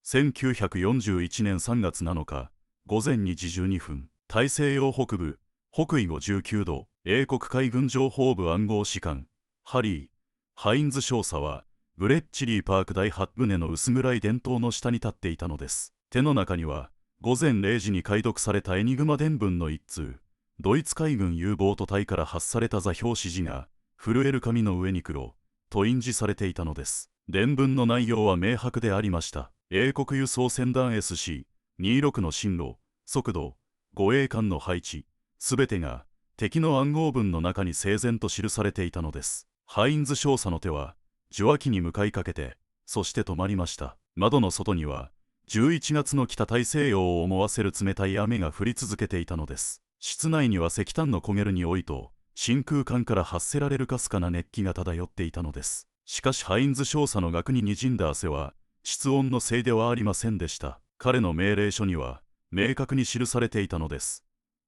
1941年3月7日、午前2時12分、大西洋北部、北緯59度、英国海軍情報部暗号士官、ハリー・ハインズ少佐は、ブレッチリーパーク第8船の薄暗い電灯の下に立っていたのです。手の中には、午前0時に解読されたエニグマ電文の一通、ドイツ海軍 U ボート隊から発された座標指示が、震える紙の上に黒、と印字されていたのです。電文の内容は明白でありました。英国輸送船団 SC-26 の進路、速度、護衛艦の配置、すべてが敵の暗号文の中に整然と記されていたのです。ハインズ少佐の手は受話器に向かいかけて、そして止まりました。窓の外には11月の北大西洋を思わせる冷たい雨が降り続けていたのです。室内には石炭の焦げる匂いと真空管から発せられるかすかな熱気が漂っていたのです。しかしハインズ少佐の額ににじんだ汗は室温のせいではありませんでした。彼の命令書には明確に記されていたのです。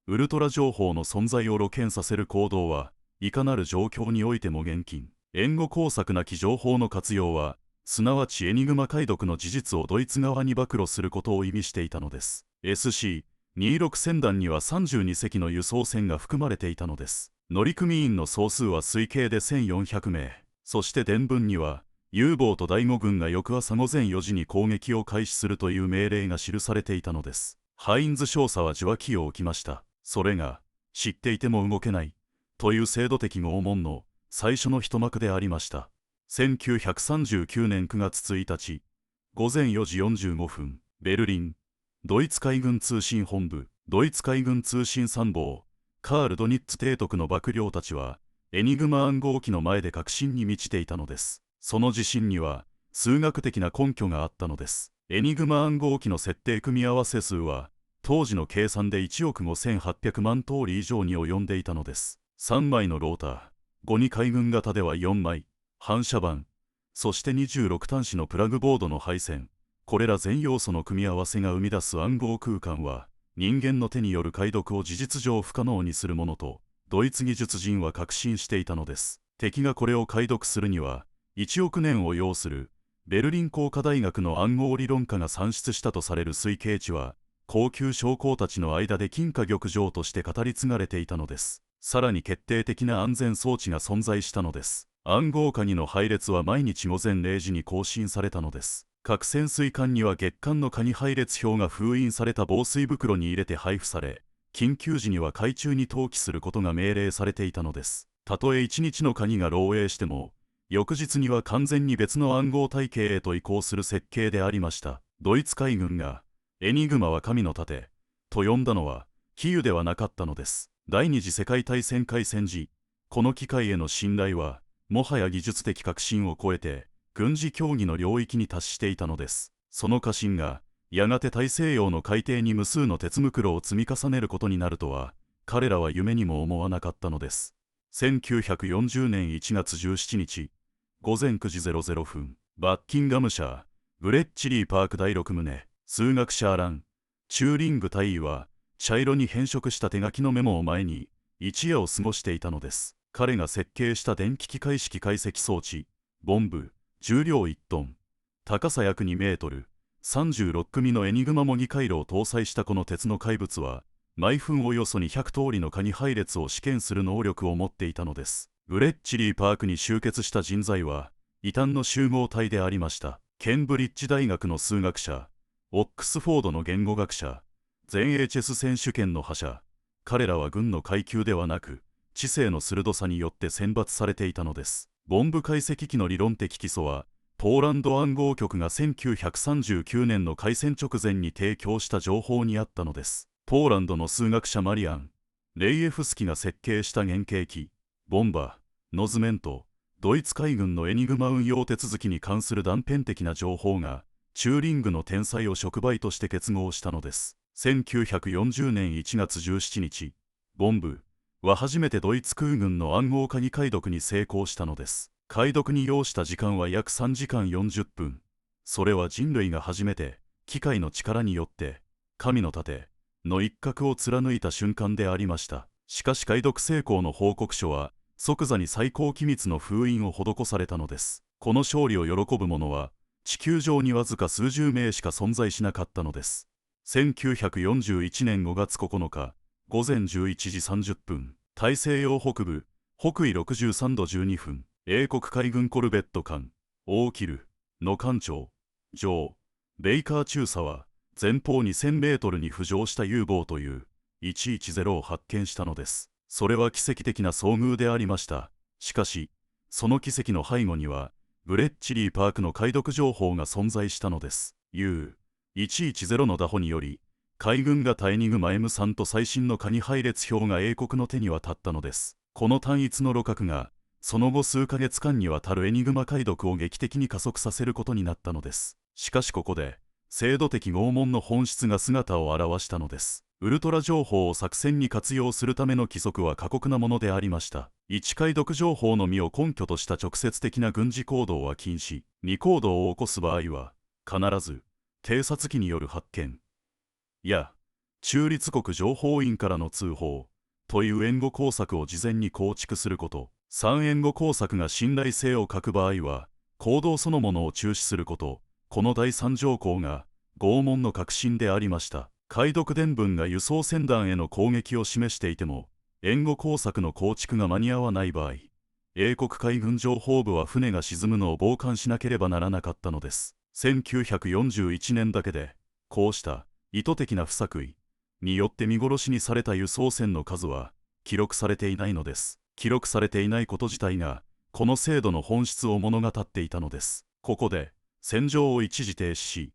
ウルトラ情報の存在を露見させる行動はいかなる状況においても厳禁。援護工作なき情報の活用はすなわちエニグマ解読の事実をドイツ側に暴露することを意味していたのです。SC-26 船団には32隻の輸送船が含まれていたのです。乗組員の総数は推計で1400名。そして電文にはU ボート第5軍が翌朝午前4時に攻撃を開始するという命令が記されていたのです。ハインズ少佐は受話器を置きました。それが、知っていても動けない、という制度的拷問の最初の一幕でありました。1939年9月1日、午前4時45分、ベルリン、ドイツ海軍通信本部、ドイツ海軍通信参謀、カール・ドニッツ提督の幕僚たちは、エニグマ暗号機の前で確信に満ちていたのです。その自信には数学的な根拠があったのです。エニグマ暗号機の設定組み合わせ数は当時の計算で1億5800万通り以上に及んでいたのです。3枚のローター、5に海軍型では4枚、反射板、そして26端子のプラグボードの配線、これら全要素の組み合わせが生み出す暗号空間は人間の手による解読を事実上不可能にするものとドイツ技術人は確信していたのです。敵がこれを解読するには1億年を要するベルリン工科大学の暗号理論家が算出したとされる推計値は高級将校たちの間で金貨玉状として語り継がれていたのです。さらに決定的な安全装置が存在したのです。暗号化2の配列は毎日午前0時に更新されたのです。各潜水艦には月間のカニ配列表が封印された防水袋に入れて配布され、緊急時には海中に投棄することが命令されていたのです。たとえ1日のカニが漏洩しても、翌日には完全に別の暗号体系へと移行する設計でありました。ドイツ海軍がエニグマは神の盾と呼んだのは比喩ではなかったのです。第二次世界大戦開戦時、この機械への信頼はもはや技術的革新を超えて軍事競技の領域に達していたのです。その過信がやがて大西洋の海底に無数の鉄袋を積み重ねることになるとは彼らは夢にも思わなかったのです。1940年1月17日午前9時00分、バッキンガムシャー、ブレッチリーパーク第6棟、数学者アラン・チューリング大尉は、茶色に変色した手書きのメモを前に、一夜を過ごしていたのです。彼が設計した電気機械式解析装置、ボンブ、重量1トン、高さ約2メートル、36組のエニグマ模擬回路を搭載したこの鉄の怪物は、毎分およそ200通りのカニ配列を試験する能力を持っていたのです。ブレッチリーパークに集結した人材は異端の集合体でありました。ケンブリッジ大学の数学者、オックスフォードの言語学者、全英チェス選手権の覇者、彼らは軍の階級ではなく知性の鋭さによって選抜されていたのです。ボンブ解析機の理論的基礎はポーランド暗号局が1939年の開戦直前に提供した情報にあったのです。ポーランドの数学者マリアン・レイエフスキが設計した原型機、ボンバーの図面とドイツ海軍のエニグマ運用手続きに関する断片的な情報がチューリングの天才を触媒として結合したのです。1940年1月17日、ボンブは初めてドイツ空軍の暗号化に解読に成功したのです。解読に要した時間は約3時間40分。それは人類が初めて機械の力によって神の盾の一角を貫いた瞬間でありました。しかし解読成功の報告書は即座に最高機密の封印を施されたのです。この勝利を喜ぶ者は地球上にわずか数十名しか存在しなかったのです。1941年5月9日午前11時30分、大西洋北部北緯63度12分、英国海軍コルベット艦オーキルの艦長ジョー・ベイカー中佐は前方2000メートルに浮上した U ボート U110 を発見したのです。それは奇跡的な遭遇でありました。しかしその奇跡の背後にはブレッチリーパークの解読情報が存在したのです。U110 の拿捕により海軍型エニグマ M3 と最新のカニ配列表が英国の手に渡ったのです。この単一の鹵獲がその後数ヶ月間にわたるエニグマ解読を劇的に加速させることになったのです。しかしここで制度的拷問の本質が姿を現したのです。ウルトラ情報を作戦に活用するための規則は過酷なものでありました。1、解読情報のみを根拠とした直接的な軍事行動は禁止。2、行動を起こす場合は必ず偵察機による発見や中立国情報員からの通報という援護工作を事前に構築すること。3、援護工作が信頼性を欠く場合は行動そのものを中止すること。この第3条項が拷問の核心でありました。解読伝聞が輸送船団への攻撃を示していても援護工作の構築が間に合わない場合、英国海軍情報部は船が沈むのを傍観しなければならなかったのです。1941年だけでこうした意図的な不作為によって見殺しにされた輸送船の数は記録されていないのです。記録されていないこと自体がこの制度の本質を物語っていたのです。ここで戦場を一時停止し、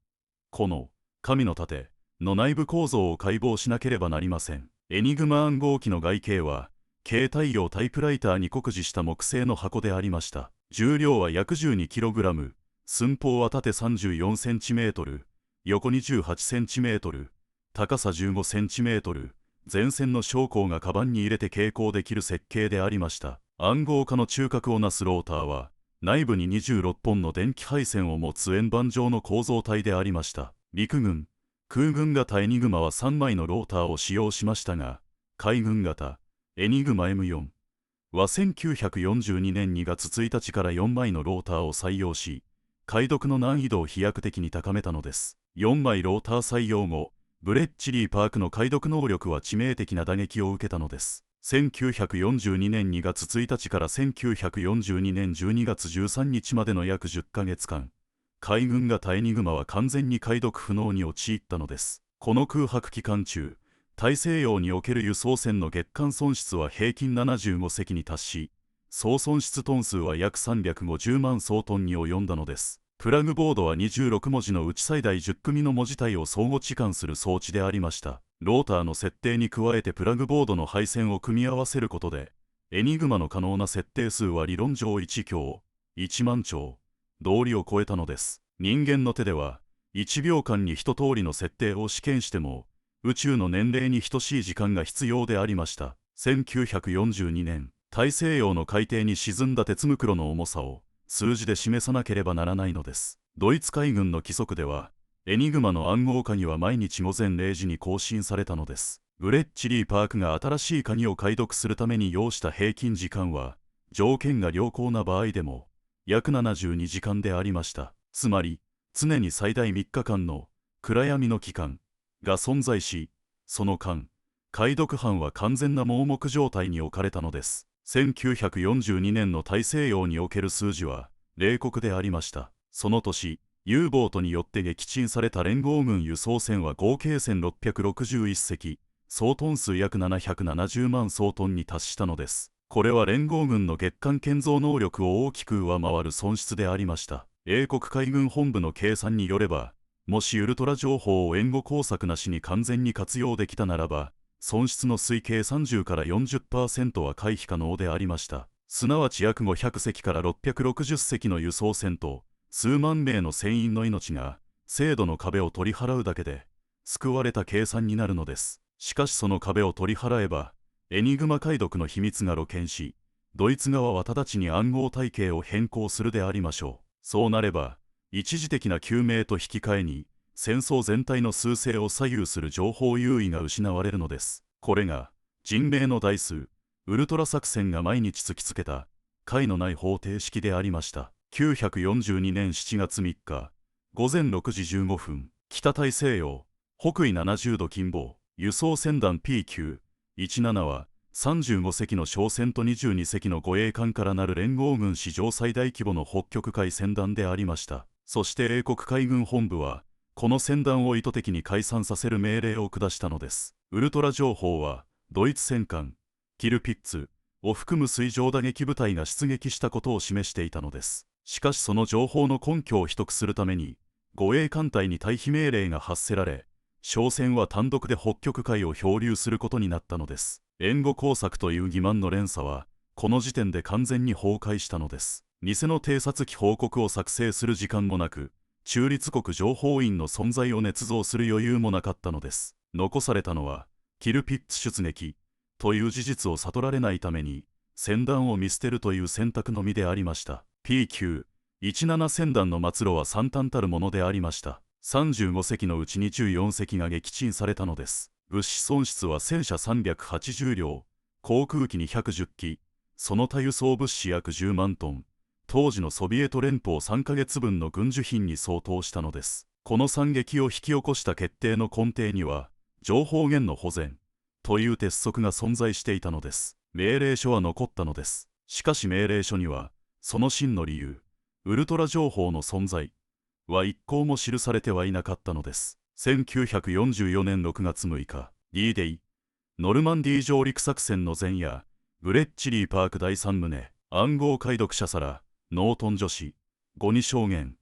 この神の盾の内部構造を解剖しなければなりません。エニグマ暗号機の外形は軽太陽タイプライターに酷似した木製の箱でありました。重量は約 12kg、寸法は縦 34cm、横 28cm、高さ 15cm、前線の将校がカバンに入れて携行できる設計でありました。暗号化の中核をなすローターは内部に26本の電気配線を持つ円盤状の構造体でありました。陸軍空軍型エニグマは3枚のローターを使用しましたが、海軍型エニグマ M4 は1942年2月1日から4枚のローターを採用し、解読の難易度を飛躍的に高めたのです。4枚ローター採用後、ブレッチリーパークの解読能力は致命的な打撃を受けたのです。1942年2月1日から1942年12月13日までの約10ヶ月間、海軍型エニグマは完全に解読不能に陥ったのです。この空白期間中、大西洋における輸送船の月間損失は平均75隻に達し、総損失トン数は約350万総トンに及んだのです。プラグボードは26文字のうち最大10組の文字体を相互置換する装置でありました。ローターの設定に加えてプラグボードの配線を組み合わせることで、エニグマの可能な設定数は理論上1強、1万兆、道理を超えたのです。人間の手では、1秒間に一通りの設定を試験しても、宇宙の年齢に等しい時間が必要でありました。1942年、大西洋の海底に沈んだ鉄袋の重さを数字で示さなければならないのです。ドイツ海軍の規則では、エニグマの暗号化には毎日午前0時に更新されたのです。ブレッチリーパークが新しい鍵を解読するために要した平均時間は、条件が良好な場合でも、約72時間でありました。つまり、常に最大3日間の暗闇の期間が存在し、その間、解読班は完全な盲目状態に置かれたのです。1942年の大西洋における数字は、冷酷でありました。その年、U ボートによって撃沈された連合軍輸送船は合計1661隻、総トン数約770万総トンに達したのです。これは連合軍の月間建造能力を大きく上回る損失でありました。英国海軍本部の計算によれば、もしウルトラ情報を援護工作なしに完全に活用できたならば、損失の推計30から 40% は回避可能でありました。すなわち約500隻から660隻の輸送船と数万名の船員の命が制度の壁を取り払うだけで救われた計算になるのです。しかしその壁を取り払えば、エニグマ解読の秘密が露見し、ドイツ側は直ちに暗号体系を変更するでありましょう。そうなれば、一時的な救命と引き換えに、戦争全体の趨勢を左右する情報優位が失われるのです。これが、人命の台数、ウルトラ作戦が毎日突きつけた、解のない方程式でありました。942年7月3日、午前6時15分、北大西洋、北緯70度近傍、輸送船団 P917 は、35隻の商船と22隻の護衛艦からなる連合軍史上最大規模の北極海船団でありました。そして英国海軍本部は、この船団を意図的に解散させる命令を下したのです。ウルトラ情報は、ドイツ戦艦、キルピッツを含む水上打撃部隊が出撃したことを示していたのです。しかしその情報の根拠を秘匿するために、護衛艦隊に退避命令が発せられ、商船は単独で北極海を漂流することになったのです。援護工作という欺瞞の連鎖は、この時点で完全に崩壊したのです。偽の偵察機報告を作成する時間もなく、中立国情報院の存在を捏造する余裕もなかったのです。残されたのは、キルピッツ出撃という事実を悟られないために、船団を見捨てるという選択のみでありました。P917 船団の末路は惨憺たるものでありました。35隻のうち24隻が撃沈されたのです。物資損失は戦車380両、航空機210機、その他輸送物資約10万トン、当時のソビエト連邦3ヶ月分の軍需品に相当したのです。この惨劇を引き起こした決定の根底には、情報源の保全という鉄則が存在していたのです。命令書は残ったのです。しかし命令書には、その真の理由、ウルトラ情報の存在は一項も記されてはいなかったのです。1944年6月6日、D デイ、ノルマンディー上陸作戦の前夜、ブレッチリーパーク第3棟、暗号解読者サラ、ノートン女子、ゴニ証言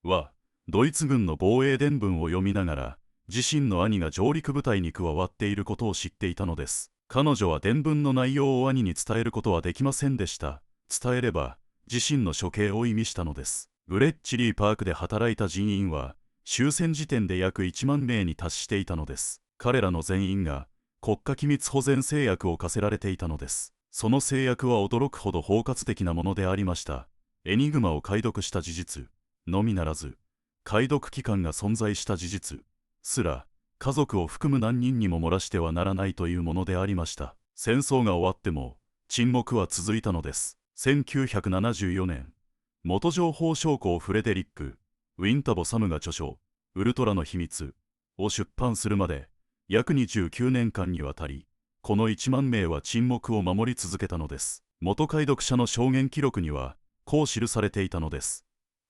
は、ドイツ軍の防衛伝聞を読みながら、自身の兄が上陸部隊に加わっていることを知っていたのです。彼女は伝聞の内容を兄に伝えることはできませんでした。伝えれば、自身の処刑を意味したのです。ブレッチリーパークで働いた人員は、終戦時点で約1万名に達していたのです。彼らの全員が、国家機密保全制約を課せられていたのです。その制約は驚くほど包括的なものでありました。エニグマを解読した事実のみならず、解読機関が存在した事実すら、家族を含む何人にも漏らしてはならないというものでありました。戦争が終わっても、沈黙は続いたのです。1974年、元情報将校フレデリック・ウィンタボ・サムが著書、ウルトラの秘密を出版するまで、約29年間にわたり、この1万名は沈黙を守り続けたのです。元解読者の証言記録には、こう記されていたのです。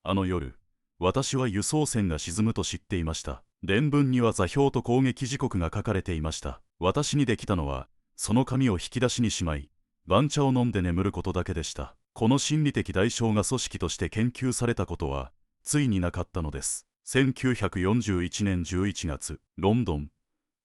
あの夜、私は輸送船が沈むと知っていました。伝聞には座標と攻撃時刻が書かれていました。私にできたのは、その紙を引き出しにしまい、番茶を飲んで眠ることだけでした。この心理的代償が組織として研究されたことは、ついになかったのです。1941年11月、ロンドン、首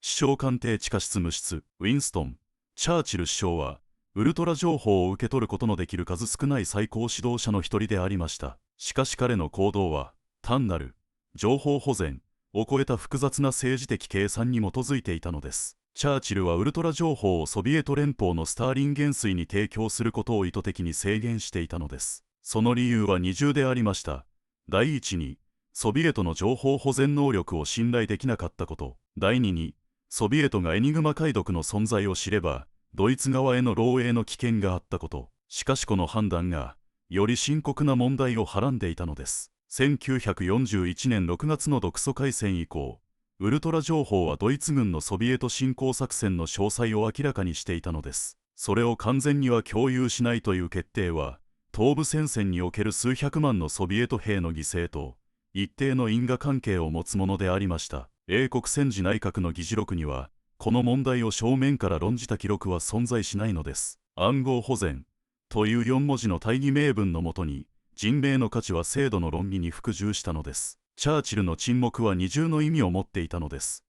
相官邸地下室無室、ウィンストン・チャーチル首相は、ウルトラ情報を受け取ることのできる数少ない最高指導者の一人でありました。しかし彼の行動は、単なる情報保全を超えた複雑な政治的計算に基づいていたのです。チャーチルはウルトラ情報をソビエト連邦のスターリン元帥に提供することを意図的に制限していたのです。その理由は二重でありました。第一に、ソビエトの情報保全能力を信頼できなかったこと。第二に、ソビエトがエニグマ解読の存在を知れば、ドイツ側への漏洩の危険があったこと。しかしこの判断が、より深刻な問題をはらんでいたのです。1941年6月の独ソ海戦以降、ウルトラ情報はドイツ軍のソビエト侵攻作戦の詳細を明らかにしていたのです。それを完全には共有しないという決定は、東部戦線における数百万のソビエト兵の犠牲と、一定の因果関係を持つものでありました。英国戦時内閣の議事録には、この問題を正面から論じた記録は存在しないのです。暗号保全という4文字の大義名分のもとに、人命の価値は制度の論議に服従したのです。チャーチルの沈黙は二重の意味を持っていたのです。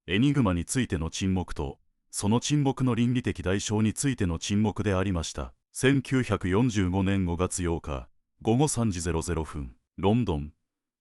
エニグマについての沈黙と、その沈黙の倫理的代償についての沈黙でありました。1945年5月8日、午後3時00分、ロンドン、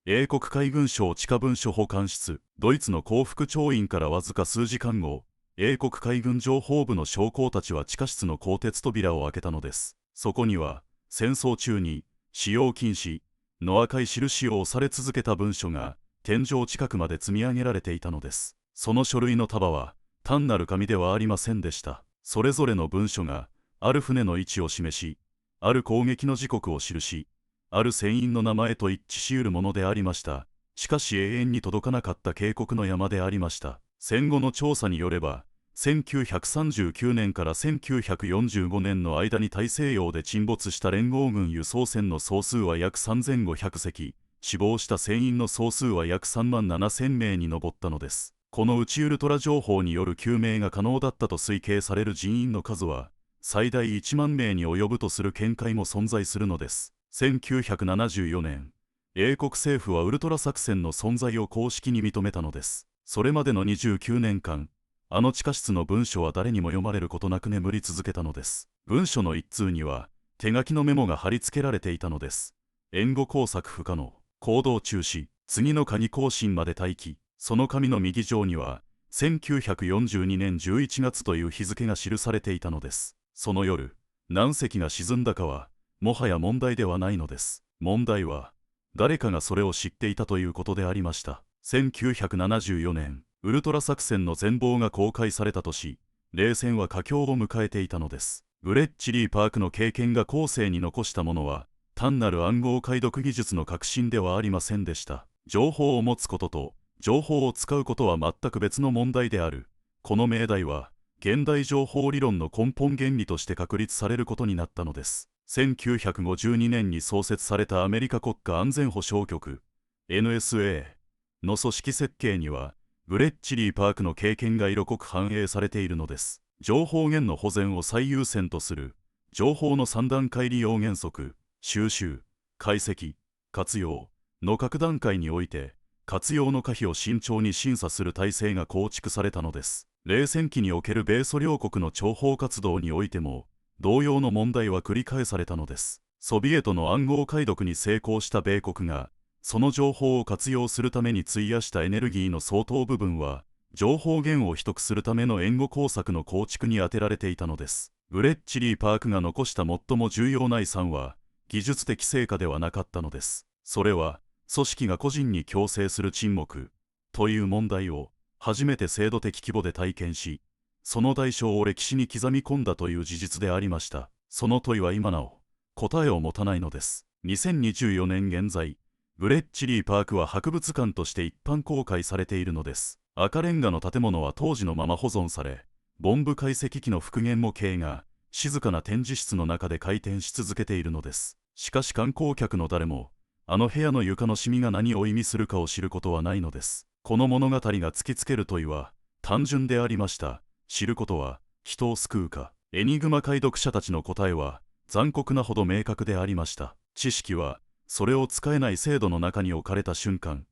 英国海軍省地下文書保管室、ドイツの降伏調印からわずか数時間後、英国海軍情報部の将校たちは地下室の鋼鉄扉を開けたのです。そこには、戦争中に、使用禁止の赤い印を押され続けた文書が天井近くまで積み上げられていたのです。その書類の束は単なる紙ではありませんでした。それぞれの文書がある船の位置を示し、ある攻撃の時刻を記し、ある船員の名前と一致し得るものでありました。しかし永遠に届かなかった渓谷の山でありました。戦後の調査によれば、1939年から1945年の間に大西洋で沈没した連合軍輸送船の総数は約3500隻、死亡した船員の総数は約3万7000名に上ったのです。この内ウルトラ情報による救命が可能だったと推計される人員の数は、最大1万名に及ぶとする見解も存在するのです。1974年、英国政府はウルトラ作戦の存在を公式に認めたのです。それまでの29年間、あの地下室の文書は誰にも読まれることなく眠り続けたのです。文書の一通には、手書きのメモが貼り付けられていたのです。援護工作不可能、行動中止、次の鍵更新まで待機。その紙の右上には、1942年11月という日付が記されていたのです。その夜、何隻が沈んだかは、もはや問題ではないのです。問題は、誰かがそれを知っていたということでありました。1974年、ウルトラ作戦の全貌が公開された年、冷戦は佳境を迎えていたのです。ブレッチリー・パークの経験が後世に残したものは、単なる暗号解読技術の革新ではありませんでした。情報を持つことと、情報を使うことは全く別の問題である。この命題は、現代情報理論の根本原理として確立されることになったのです。1952年に創設されたアメリカ国家安全保障局 NSA の組織設計には、ブレッチリー・パークの経験が色濃く反映されているのです。情報源の保全を最優先とする、情報の3段階利用原則、収集、解析、活用の各段階において、活用の可否を慎重に審査する体制が構築されたのです。冷戦期における米ソ両国の諜報活動においても、同様の問題は繰り返されたのです。ソビエトの暗号解読に成功した米国が、その情報を活用するために費やしたエネルギーの相当部分は、情報源を秘匿するための援護工作の構築に充てられていたのです。ブレッチリー・パークが残した最も重要な遺産は、技術的成果ではなかったのです。それは、組織が個人に強制する沈黙という問題を初めて制度的規模で体験し、その代償を歴史に刻み込んだという事実でありました。その問いは今なお答えを持たないのです。2024年現在、ブレッチリー・パークは博物館として一般公開されているのです。赤レンガの建物は当時のまま保存され、ボンブ解析機の復元模型が静かな展示室の中で回転し続けているのです。しかし観光客の誰も、あの部屋の床のシミが何を意味するかを知ることはないのです。この物語が突きつける問いは単純でありました。知ることは人を救うか。エニグマ解読者たちの答えは残酷なほど明確でありました。知識はそれを使えない制度の中に置かれた瞬間、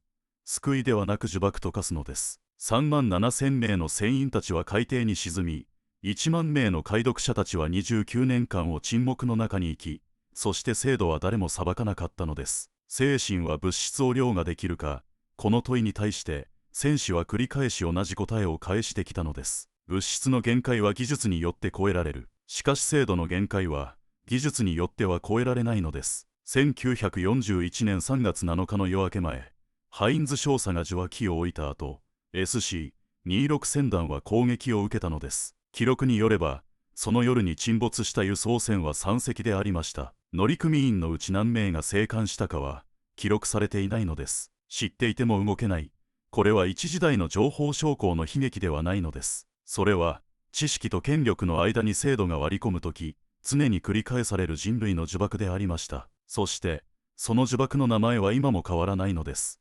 救いではなく呪縛と化すのです。3万7000名の船員たちは海底に沈み、1万名の解読者たちは29年間を沈黙の中に生き、そして制度は誰も裁かなかったのです。精神は物質を凌駕できるか。この問いに対して戦士は繰り返し同じ答えを返してきたのです。物質の限界は技術によって超えられる。しかし制度の限界は技術によっては超えられないのです。1941年3月7日の夜明け前、ハインズ少佐が受話器を置いた後、SC-26 船団は攻撃を受けたのです。記録によれば、その夜に沈没した輸送船は3隻でありました。乗組員のうち何名が生還したかは記録されていないのです。知っていても動けない。これは一時代の情報将校の悲劇ではないのです。それは知識と権力の間に制度が割り込むとき、常に繰り返される人類の呪縛でありました。そして、その呪縛の名前は今も変わらないのです。